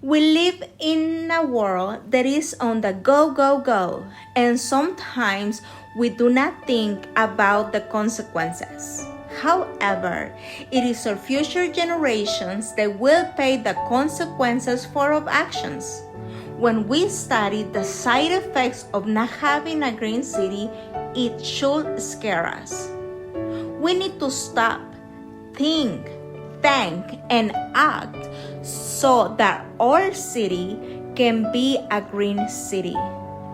We live in a world that is on the go, go, go, and sometimes we do not think about the consequences. However, it is our future generations that will pay the consequences for our actions. When we study the side effects of not having a green city, it should scare us. We need to stop, think, and act so that our city can be a green city.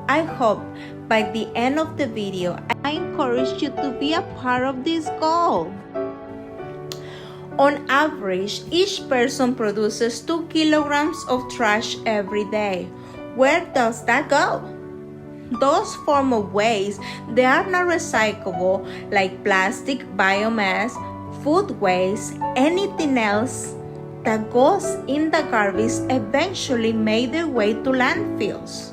I hope by the end of the video, I encourage you to be a part of this goal. On average, each person produces 2 kilograms of trash every day. Where does that go? Those form of waste, they are not recyclable, like plastic, biomass, food waste, anything else that goes in the garbage eventually make their way to landfills.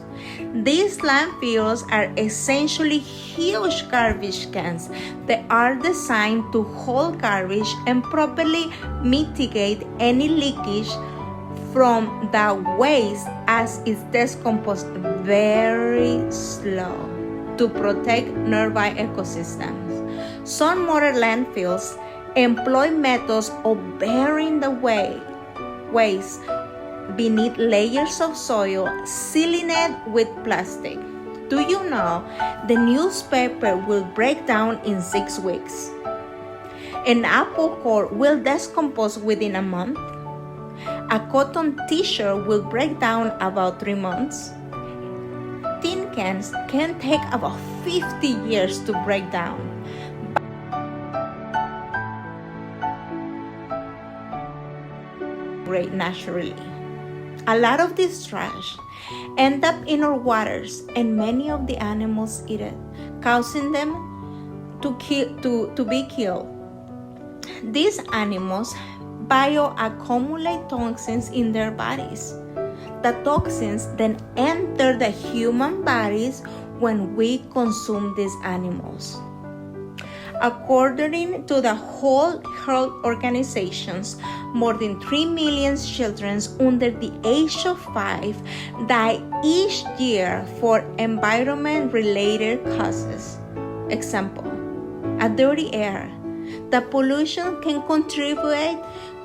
These landfills are essentially huge garbage cans that are designed to hold garbage and properly mitigate any leakage from the waste as it decomposes very slow to protect nearby ecosystems. Some modern landfills employ methods of burying the waste beneath layers of soil, sealing it with plastic. Do you know the newspaper will break down in 6 weeks? An apple core will decompose within a month. A cotton t-shirt will break down about 3 months. Tin cans can take about 50 years to break down. Great naturally. A lot of this trash end up in our waters and many of the animals eat it, causing them to be killed. These animals bioaccumulate toxins in their bodies. The toxins then enter the human bodies when we consume these animals. According to the World Health Organizations, more than 3 million children under the age of 5 die each year for environment-related causes. Example, a dirty air. The pollution can contribute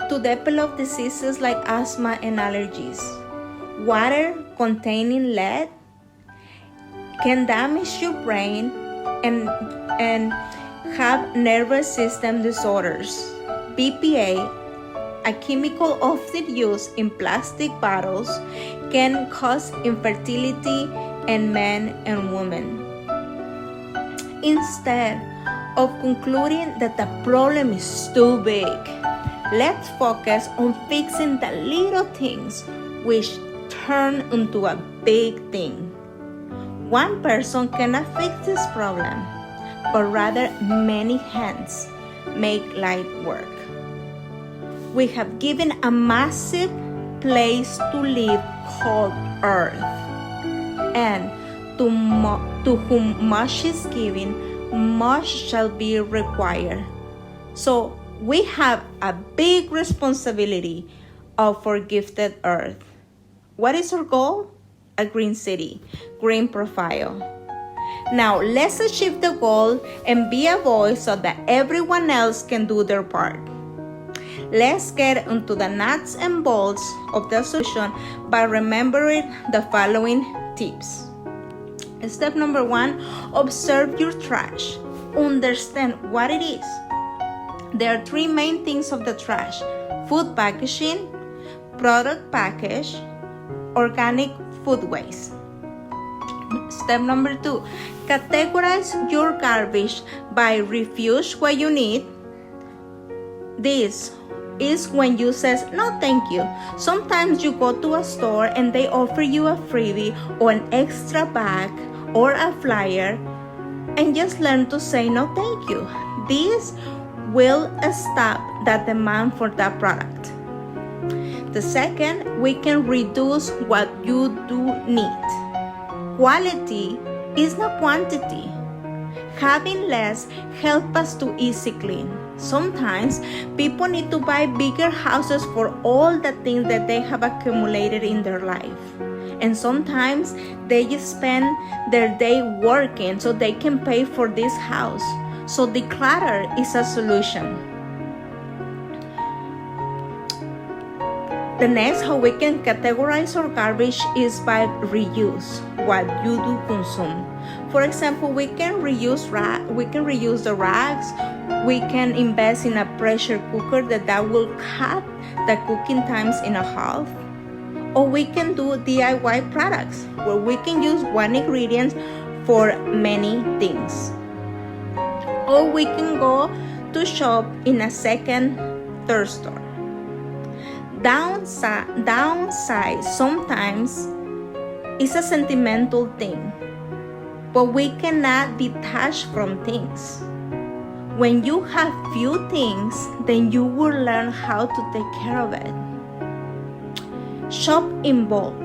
to develop diseases like asthma and allergies. Water containing lead can damage your brain and have nervous system disorders. BPA, a chemical often used in plastic bottles, can cause infertility in men and women. Instead of concluding that the problem is too big, let's focus on fixing the little things which turn into a big thing. One person cannot fix this problem, but rather many hands make light work. We have given a massive place to live called Earth, and to whom much is given, much shall be required. So we have a big responsibility of our gifted Earth. What is our goal? A green city, green profile. Now let's achieve the goal and be a voice so that everyone else can do their part. Let's get into the nuts and bolts of the solution by remembering the following tips. Step number 1, observe your trash. Understand what it is. There are 3 main things of the trash: food packaging, product package, organic food waste. Step number 2, categorize your garbage by refuse what you need. This is when you say no thank you. Sometimes you go to a store and they offer you a freebie or an extra bag or a flyer, and just learn to say no thank you. This will stop the demand for that product. The second, we can reduce what you do need. Quality is not quantity. Having less helps us to easy clean. Sometimes people need to buy bigger houses for all the things that they have accumulated in their life. And sometimes they just spend their day working so they can pay for this house. So declutter is a solution. The next, how we can categorize our garbage is by reuse, what you do consume. For example, we can reuse the rags. We can invest in a pressure cooker that will cut the cooking times in a half. Or we can do DIY products where we can use one ingredient for many things. Or we can go to shop in a second, third store. Downside sometimes is a sentimental thing, but we cannot detach from things. When you have few things, then you will learn how to take care of it. Shop in bulk.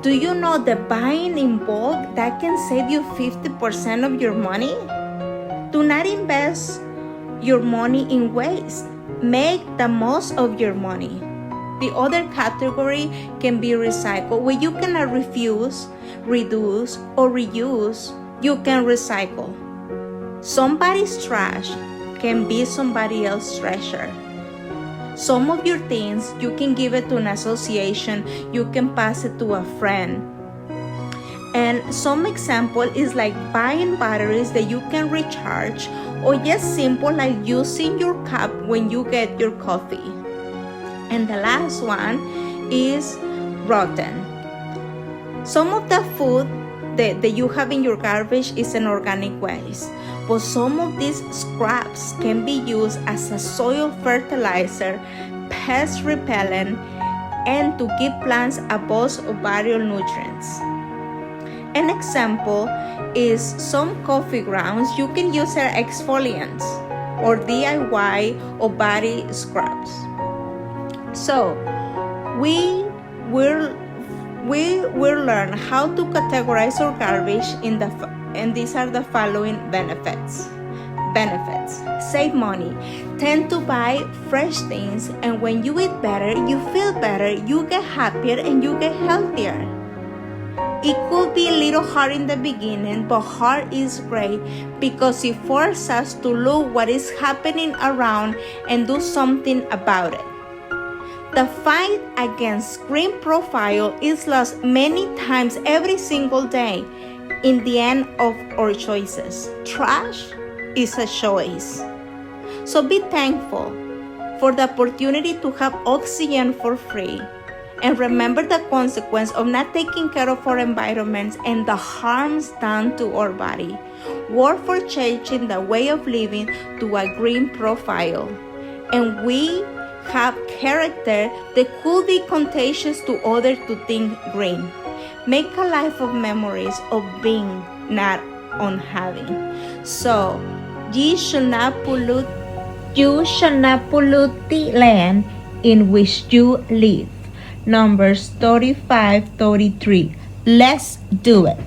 Do you know that buying in bulk, that can save you 50% of your money? Do not invest your money in waste. Make the most of your money. The other category can be recycle, where you cannot refuse, reduce, or reuse. You can recycle. Somebody's trash can be somebody else's treasure. Some of your things, you can give it to an association, you can pass it to a friend. And some example is like buying batteries that you can recharge, or just simple like using your cup when you get your coffee. And the last one is rotten. Some of the food that you have in your garbage is an organic waste, but some of these scraps can be used as a soil fertilizer, pest repellent, and to give plants a boost of various nutrients. An example is some coffee grounds you can use as exfoliants or DIY or body scrubs. So we will learn how to categorize our garbage and these are the following benefits. Save money. Tend to buy fresh things, and when you eat better, you feel better, you get happier, and you get healthier. It could be a little hard in the beginning, but hard is great because it forces us to look what is happening around and do something about it. The fight against green profile is lost many times every single day in the end of our choices. Trash is a choice. So be thankful for the opportunity to have oxygen for free. And remember the consequence of not taking care of our environments and the harms done to our body. Work for changing the way of living to a green profile. And we have character that could be contagious to others to think green. Make a life of memories of being, not on having. So, you shall not pollute the land in which you live. Numbers 35-33. Let's do it.